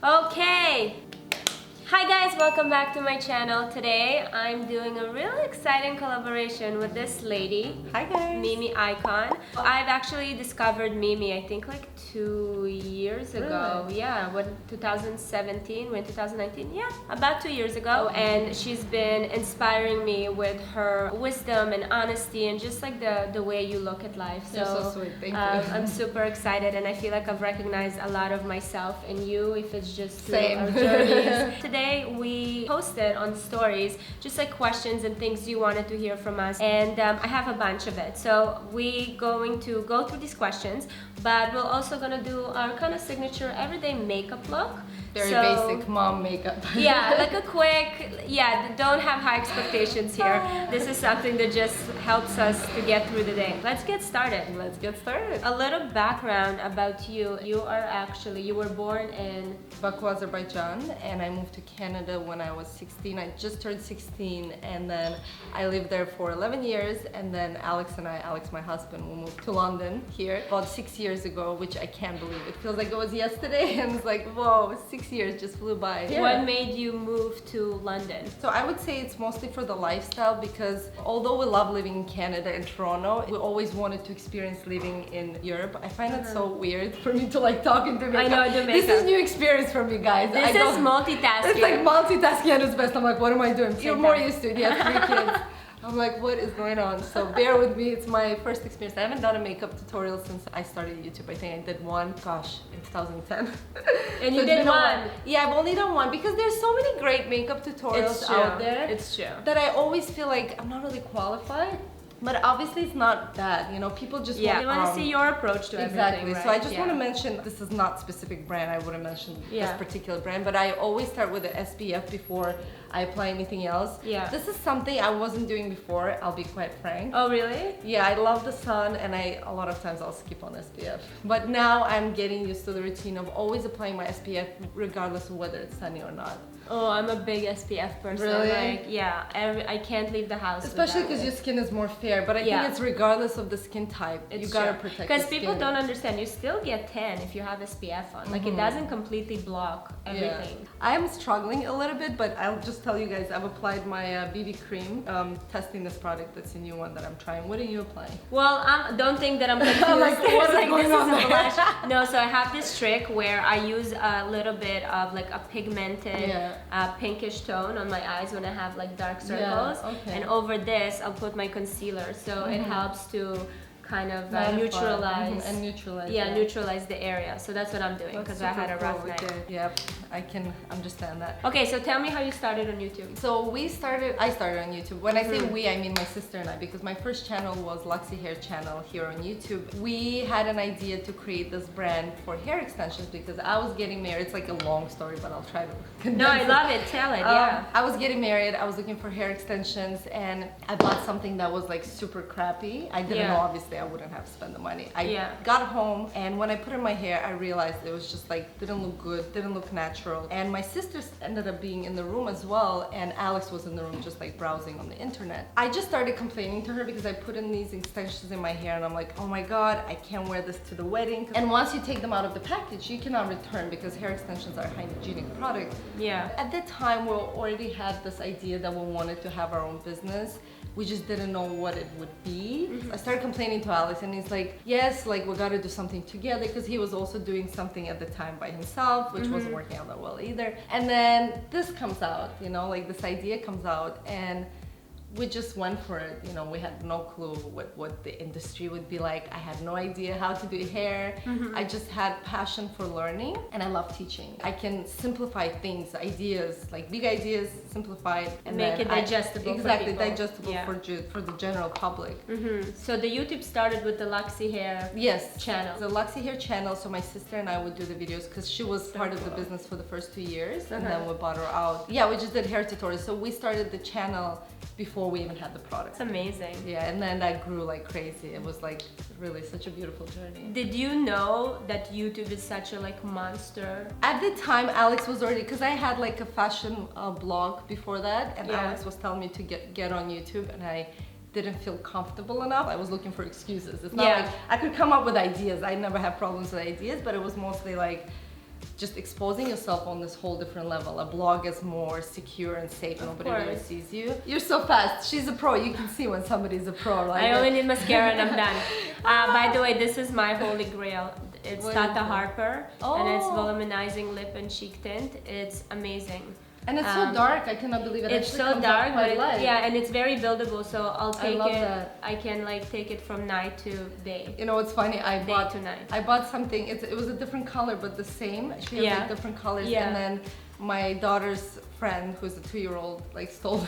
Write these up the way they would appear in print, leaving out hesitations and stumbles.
Okay. Hi guys, welcome back to my channel. Today I'm doing a really exciting collaboration with this lady. Hi guys. Mimi Ikonn. I've actually discovered Mimi I think like 2 years ago. Really? Yeah, when 2017, when 2019? Yeah, about 2 years ago. And she's been inspiring me with her wisdom and honesty and just like the way you look at life. You're so sweet, thank you. I'm super excited and I feel like I've recognized a lot of myself in you if it's just through Same. our journeys. Today we posted on stories just like questions and things you wanted to hear from us, and I have a bunch of it. So we going to go through these questions, but we're also gonna do our kind of signature everyday makeup look. Very basic mom makeup. Yeah, like a quick, don't have high expectations here. This is something that just helps us to get through the day. Let's get started. Let's get started. A little background about you. You were born in Baku, Azerbaijan, and I moved to Canada when I was 16. I just turned 16, and then I lived there for 11 years, and then Alex, my husband, we moved to London here about 6 years ago, which I can't believe. It feels like it was yesterday, and it's like, whoa, 6 years just flew by. Yeah. What made you move to London? So I would say it's mostly for the lifestyle, because although we love living in Canada and Toronto, we always wanted to experience living in Europe. I find it so weird for me to like talk into makeup. I know, the makeup. This is new experience for me, guys. This is multitasking. It's like multitasking at its best. I'm like, what am I doing? You're more used to it. You have 3 kids. I'm like, what is going on? So bear with me. It's my first experience. I haven't done a makeup tutorial since I started YouTube. I think I did one, gosh, in 2010. And you did one? Yeah, I've only done one because there's so many great makeup tutorials out there. It's true. That I always feel like I'm not really qualified. But obviously it's not that, you know, people just want you want to see your approach to everything, exactly. right? So I just want to mention, this is not specific brand, I wouldn't mention this particular brand, but I always start with the SPF before I apply anything else. Yeah. This is something I wasn't doing before, I'll be quite frank. Oh really? Yeah, I love the sun, and a lot of times I'll skip on SPF. But now I'm getting used to the routine of always applying my SPF regardless of whether it's sunny or not. Oh, I'm a big SPF person. Really? Like, yeah, I can't leave the house. Especially because your skin is more fair, but I think it's regardless of the skin type. You gotta protect your skin. Because people don't understand, you still get tan if you have SPF on. Like, it doesn't completely block everything. Yeah. I am struggling a little bit, but I'll just tell you guys, I've applied my BB cream, testing this product. That's a new one that I'm trying. What are you applying? Well, don't think that I'm confused. Like, what is going on this is a blush. No, so I have this trick where I use a little bit of like a pigmented pinkish tone on my eyes when I have like dark circles. Yeah, okay. And over this, I'll put my concealer. So it helps to kind of neutralize and neutralize. Yeah, neutralize the area. So that's what I'm doing because I had a rough night. Yep, I can understand that. Okay, so tell me how you started on YouTube. So I started on YouTube. When I say we, I mean my sister and I, because my first channel was Luxy Hair channel here on YouTube. We had an idea to create this brand for hair extensions because I was getting married. It's like a long story, but I'll try to condense No, I love it. Tell it, yeah. I was getting married. I was looking for hair extensions, and I bought something that was like super crappy. I didn't know, obviously, I wouldn't have spent the money. I got home, and when I put in my hair, I realized it was just like, didn't look good, didn't look natural. And my sister ended up being in the room as well, and Alex was in the room just like browsing on the internet. I just started complaining to her because I put in these extensions in my hair, and I'm like, oh my god, I can't wear this to the wedding. And once you take them out of the package, you cannot return because hair extensions are a hygienic product. Yeah. At that time, we already had this idea that we wanted to have our own business. We just didn't know what it would be. I started complaining to Alex, and he's like, yes, like we gotta do something together, because he was also doing something at the time by himself, which wasn't working out that well either. And then this comes out, you know, like this idea comes out, and we just went for it. You know, we had no clue what the industry would be like. I had no idea how to do hair. I just had passion for learning, and I love teaching. I can simplify things, ideas, like big ideas, simplified and make it digestible. Exactly, for people. digestible for the general public. So the YouTube started with the Luxy Hair channel. The Luxy Hair channel. So my sister and I would do the videos because she was part of the business for the first 2 years, and then we bought her out. Yeah, we just did hair tutorials. So we started the channel before we even had the product. It's amazing. Yeah, and then that grew like crazy. It was like really such a beautiful journey. Did you know that YouTube is such a like monster? At the time, Alex was already, because I had like a fashion blog before that, and Alex was telling me to get on YouTube, and I didn't feel comfortable enough. I was looking for excuses. It's not like I could come up with ideas. I never have problems with ideas, but it was mostly like just exposing yourself on this whole different level. A blog is more secure and safe. Nobody really sees you. You're so fast. She's a pro. You can see when somebody's a pro. Like I only need mascara and I'm done. By the way, this is my holy grail. It's Tata Harper, and it's Volumizing Lip and Cheek Tint. It's amazing. And it's so dark, I cannot believe it. It's so dark, but yeah, and it's very buildable. So I'll take that. I can like take it from night to day. You know what's funny? I bought bought something. It was a different color, but the same. She has like different colors, and then my daughter's friend, who's a 2-year-old, like stole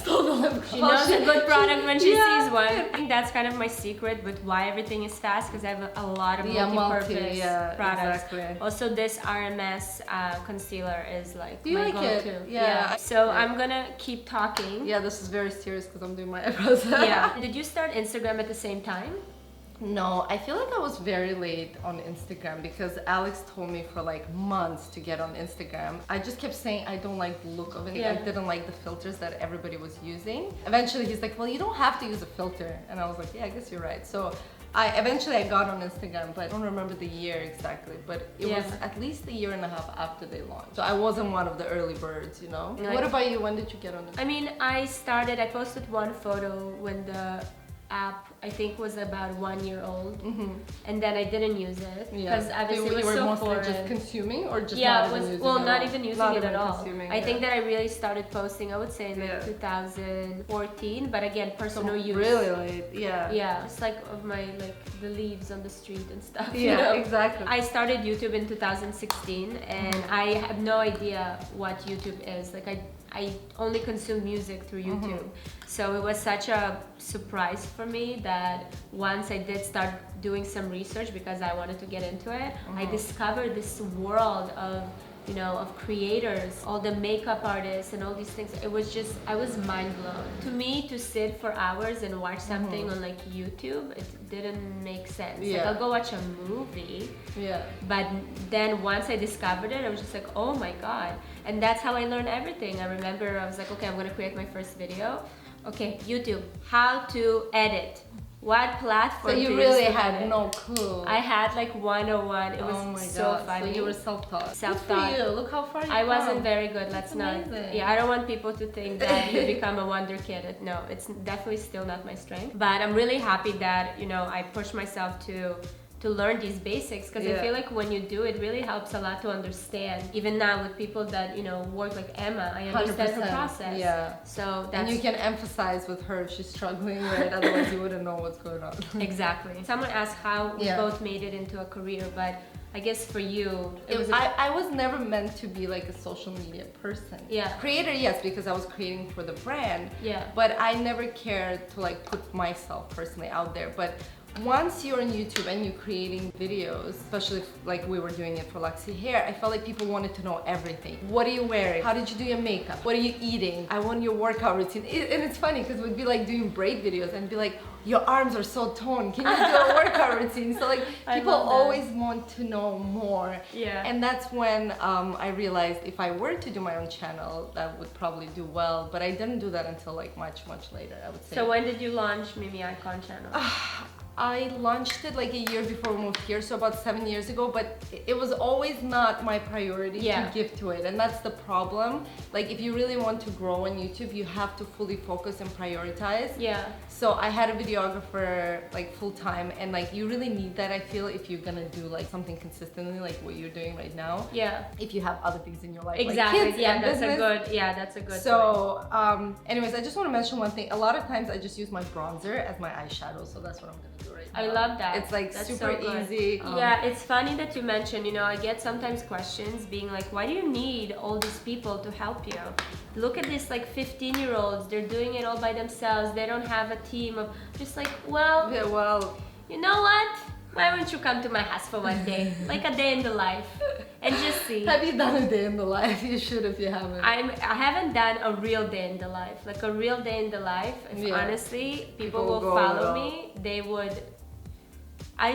the lip gloss. She knows a good product when she sees one. I think that's kind of my secret, but why everything is fast, because I have a lot of multi-purpose products. Exactly. Also, this RMS concealer is like Do you my like go-to. it? Yeah. So I'm gonna keep talking. Yeah, this is very serious because I'm doing my eyebrows. Yeah. Did you start Instagram at the same time? No, I feel like I was very late on Instagram because Alex told me for like months to get on Instagram. I just kept saying I don't like the look of it. I didn't like the filters that everybody was using. Eventually he's like, well, you don't have to use a filter. And I was like, yeah, I guess you're right. So eventually I got on Instagram, but I don't remember the year exactly, but it was at least a year and a half after they launched. So I wasn't one of the early birds, you know? What about you? When did you get on Instagram? I mean, I posted one photo when the app I think was about 1 year old, and then I didn't use it because obviously it was so foreign. Just consuming or just not even using it at all. I think that I really started posting, I would say in like 2014, but again, personal use. Really late, yeah, just like of my the leaves on the street and stuff. Yeah, you know? exactly. I started YouTube in 2016, and I have no idea what YouTube is. Like I only consume music through YouTube. So it was such a surprise for me that once I did start doing some research because I wanted to get into it, I discovered this world of, you know, of creators, all the makeup artists and all these things. It was just, I was mind blown. To me, to sit for hours and watch something on like YouTube, it didn't make sense. Like I'll go watch a movie, but then once I discovered it, I was just like, oh my God. And that's how I learned everything. I remember I was like, okay, I'm gonna create my first video. Okay, YouTube, how to edit. What platform? So you really had no clue. I had like 101. It was so funny. So you were self-taught. Self-taught. Good for you. Look how far you I wasn't very good. Let's amazing. not. Yeah, I don't want people to think that you become a wonder kid. No, it's definitely still not my strength. But I'm really happy that, you know, I pushed myself to learn these basics, because I feel like when you do, it really helps a lot to understand. Even now with people that, you know, work like Emma, I understand her process. Yeah. So that's... And you can empathize with her if she's struggling, right? Otherwise you wouldn't know what's going on. Exactly. Someone asked how we both made it into a career, but I guess for you, it was... I was never meant to be like a social media person. Yeah. Creator, yes, because I was creating for the brand. Yeah. But I never cared to like put myself personally out there. But once you're on YouTube and you're creating videos, especially if, like we were doing it for Luxy Hair, I felt like people wanted to know everything. What are you wearing? How did you do your makeup? What are you eating? I want your workout routine. And it's funny because we'd be like doing braid videos and be like, your arms are so toned. Can you do a workout routine? So like people always want to know more. Yeah. And that's when I realized if I were to do my own channel, that would probably do well. But I didn't do that until like much later, I would say. So when did you launch Mimi Ikonn channel? I launched it like a year before we moved here, so about 7 years ago, but it was always not my priority to give to it, and that's the problem. Like if you really want to grow on YouTube, you have to fully focus and prioritize. Yeah. So I had a videographer like full time, and like you really need that, I feel, if you're gonna do like something consistently like what you're doing right now. Yeah. If you have other things in your life. Exactly. Like kids and business. That's a good So anyways, I just want to mention one thing. A lot of times I just use my bronzer as my eyeshadow, so that's what I'm gonna do right now. I love that. It's like that's super so easy. Yeah, it's funny that you mentioned, you know, I get sometimes questions being like, why do you need all these people to help you? Look at this like 15-year-olds, they're doing it all by themselves. They don't have a team of just like, well, you know what? Why won't you come to my house for one day? Like a day in the life and just see. Have you done a day in the life? You should if you haven't. I haven't done a real day in the life. Like a real day in the life. If honestly, people will follow me, they would.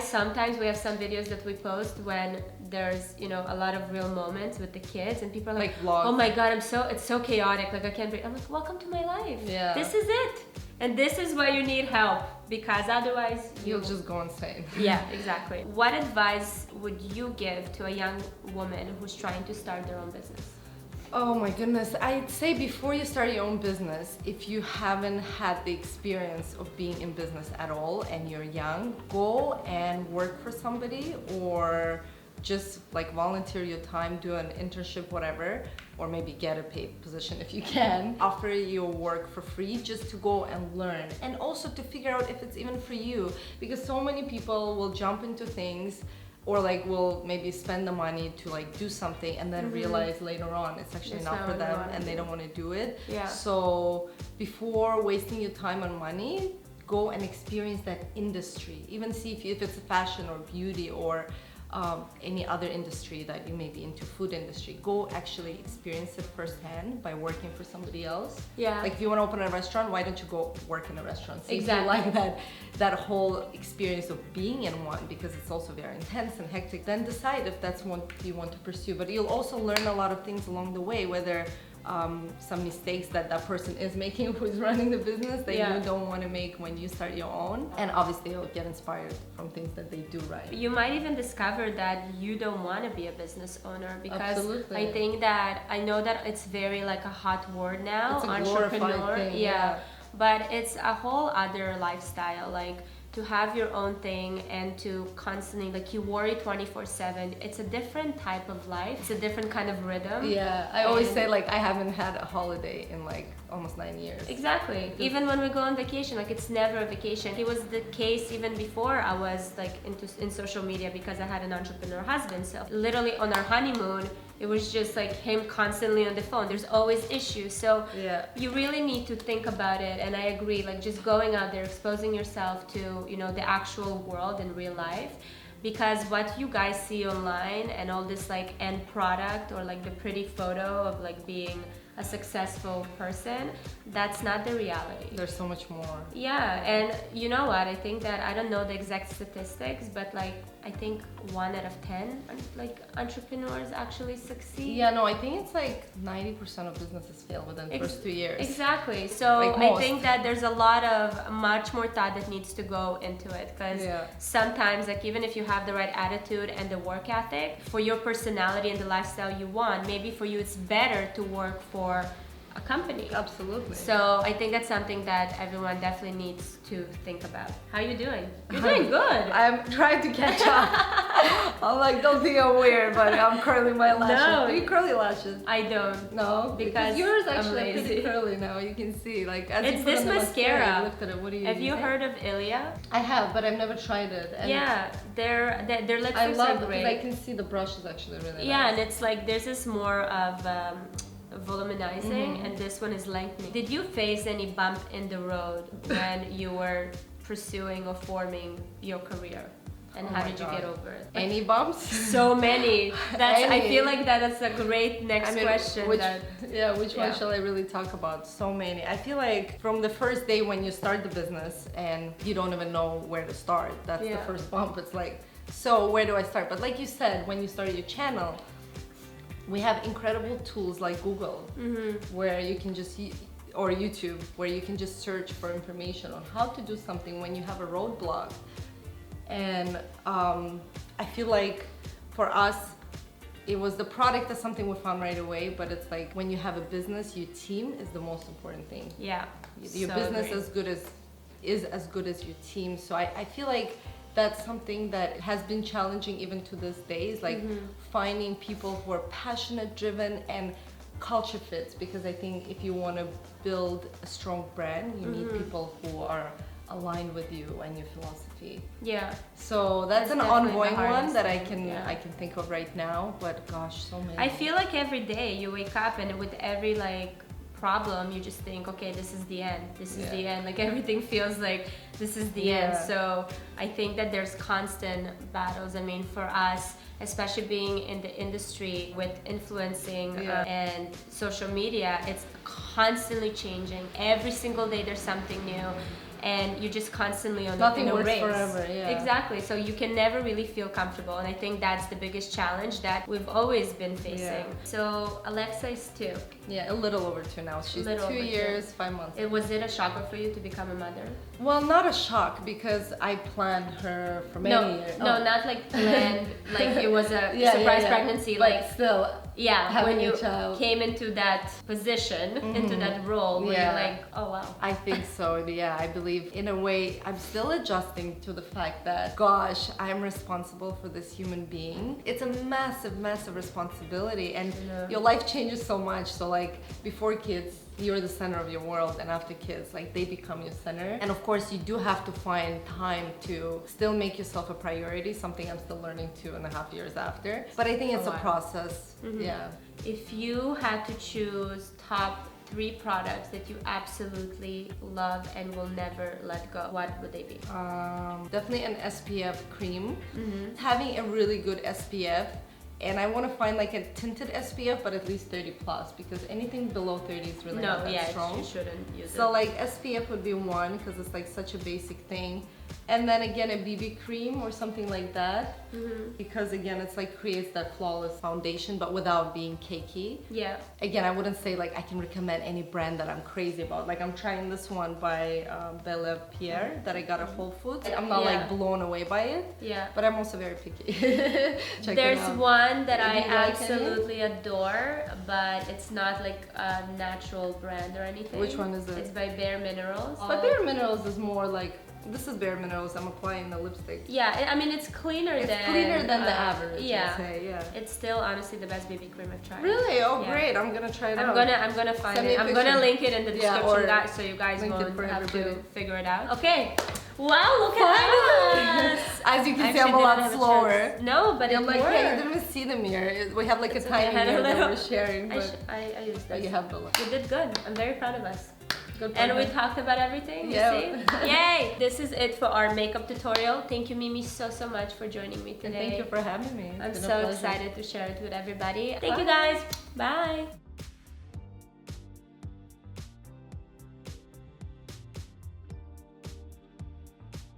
Sometimes we have some videos that we post when there's, you know, a lot of real moments with the kids, and people are like vlogs. Oh my God, it's so chaotic. Like I can't breathe. I'm like, welcome to my life. Yeah. This is it. And this is where you need help. because otherwise You'll just go insane. Yeah, exactly. What advice would you give to a young woman who's trying to start their own business? Oh my goodness, I'd say before you start your own business, if you haven't had the experience of being in business at all and you're young, go and work for somebody or just like volunteer your time, do an internship, whatever, or maybe get a paid position if you can. Offer your work for free just to go and learn, and also to figure out if it's even for you, because so many people will jump into things or like will maybe spend the money to like do something and then realize later on it's actually not for them and they don't want to do it. Yeah. So before wasting your time on money, go and experience that industry. Even see if it's fashion or beauty or any other industry that you may be into, food industry. Go actually experience it firsthand by working for somebody else. Yeah. Like if you want to open a restaurant, why don't you go work in a restaurant? See Exactly. if you like that whole experience of being in one, because it's also very intense and hectic. Then decide if that's what you want to pursue. But you'll also learn a lot of things along the way, whether some mistakes that person is making who's running the business that you don't want to make when you start your own. And obviously you'll get inspired from things that they do right. You might even discover that you don't want to be a business owner, because Absolutely. I think that, I know that it's very like a hot word now, It's a entrepreneur. glorified thing, yeah. But it's a whole other lifestyle, like to have your own thing and to constantly, like, you worry 24/7. It's a different type of life. It's a different kind of rhythm. Yeah, I always say like I haven't had a holiday in like almost 9 years. Exactly. Even when we go on vacation, like it's never a vacation. It was the case even before I was like in social media, because I had an entrepreneur husband. So literally on our honeymoon, it was just like him constantly on the phone. There's always issues. So you really need to think about it. And I agree, like just going out there, exposing yourself to, you know, the actual world in real life. Because what you guys see online and all this like end product or like the pretty photo of like being a successful person, that's not the reality. There's so much more. Yeah, and you know what? I think that, I don't know the exact statistics, but like I think 1 out of 10 like entrepreneurs actually succeed. Yeah, no, I think it's like 90% of businesses fail within the first 2 years. Exactly. So Like I most. think that there's a lot of much more thought that needs to go into it, because sometimes, like even if you have the right attitude and the work ethic for your personality and the lifestyle you want, maybe for you it's better to work for a company. Absolutely. So I think that's something that everyone definitely needs to think about. How are you doing? You're doing good. I'm trying to catch up. I'm like, don't think I'm weird, but I'm curling my lashes. No. Do you curl your lashes? I don't. No, Because yours I'm actually are lazy. pretty curly now. You can see, like, as It's you put this on the mascara. you looked at it. What do you Have you using? heard of Ilia? I have, but I've never tried it. And Yeah, their lipsticks I love are it great. because I can see the brush is actually really nice. Yeah, and it's like this is more of volumizing, and this one is lengthening. Did you face any bump in the road when you were pursuing or forming your career? And how did you get over it? Any bumps? So many. That's. I Any. feel like that's a great next question. Which that, one shall I really talk about? So many. I feel like from the first day when you start the business and you don't even know where to start, that's the first bump. It's like, so where do I start? But like you said, when you started your channel, we have incredible tools like Google, where you can just, or YouTube, where you can just search for information on how to do something when you have a roadblock. And I feel like for us, it was the product is something we found right away, but it's like when you have a business, your team is the most important thing. Yeah. Your business is as good as your team. So I feel like that's something that has been challenging even to this day, is like finding people who are passionate, driven, and culture fits. Because I think if you want to build a strong brand, you need people who are aligned with you and your philosophy. Yeah. So that's an definitely the ongoing one hardest that I thing, can think of right now. But gosh, so many. I feel like every day you wake up and with every like problem you just think, okay, this is the end. This is the end. Like everything feels like this is the end. So I think that there's constant battles. I mean, for us, especially being in the industry with influencing and social media, it's constantly changing. Every single day there's something new. and you're just constantly on Nothing in a works race. forever, yeah. Exactly. So you can never really feel comfortable, and I think that's the biggest challenge that we've always been facing. Yeah. So Alexa is 2. Yeah, a little over 2 now. She's 2 years, 5 months. Was it a shocker for you to become a mother? Well, not a shock because I planned her for many years. No, not like planned, like it was a Yeah, surprise yeah. pregnancy. But Like, still, yeah, having when you a child. came into that position, into that role, where Yeah. you're like, oh wow. I think so, yeah. I believe in a way I'm still adjusting to the fact that, gosh, I'm responsible for this human being. It's a massive, massive responsibility, and your life changes so much. So like before kids, you're the center of your world, and after kids, like they become your center. And of course, you do have to find time to still make yourself a priority, something I'm still learning 2.5 years after. But I think it's a process, yeah. If you had to choose top 3 products that you absolutely love and will never let go, what would they be? Definitely an SPF cream. Having a really good SPF, and I want to find like a tinted SPF, but at least 30 plus, because anything below 30 is really not that strong. You shouldn't use it. So like SPF would be one, because it's like such a basic thing. And then again a BB cream or something like that, because again it's like creates that flawless foundation but without being cakey. Yeah. Again, I wouldn't say like I can recommend any brand that I'm crazy about. Like I'm trying this one by Valeria that I got at Whole Foods. I'm not like blown away by it. Yeah. But I'm also very picky. There's one that I Do you like absolutely adore, but it's not like a natural brand or anything. Which one is it? It's by BareMinerals. But BareMinerals is more like, this is BareMinerals. I'm applying the lipstick. Yeah, I mean it's cleaner than the average. Yeah. I'd say, yeah. It's still honestly the best BB cream I've tried. Really? Oh, Yeah. great! I'm gonna try it out. I'm gonna find Send me it. a I'm gonna picture. link it in the description, or guys, so you guys link it won't for have everybody. to figure it out. Okay. Wow, look at us! As you can see, Actually I'm a lot didn't have a slower. chance. No, but I'm it like, worked. yeah, you didn't even see the mirror. We have like a I tiny had a mirror that little- we're sharing, but I used but this. you have the look. You did good. I'm very proud of us. Good And we point. talked about everything, you Yeah. see? Yay! This is it for our makeup tutorial. Thank you, Mimi, so much for joining me today. And thank you for having me. It's I'm been a so pleasure. excited to share it with everybody. Thank you, guys. Bye.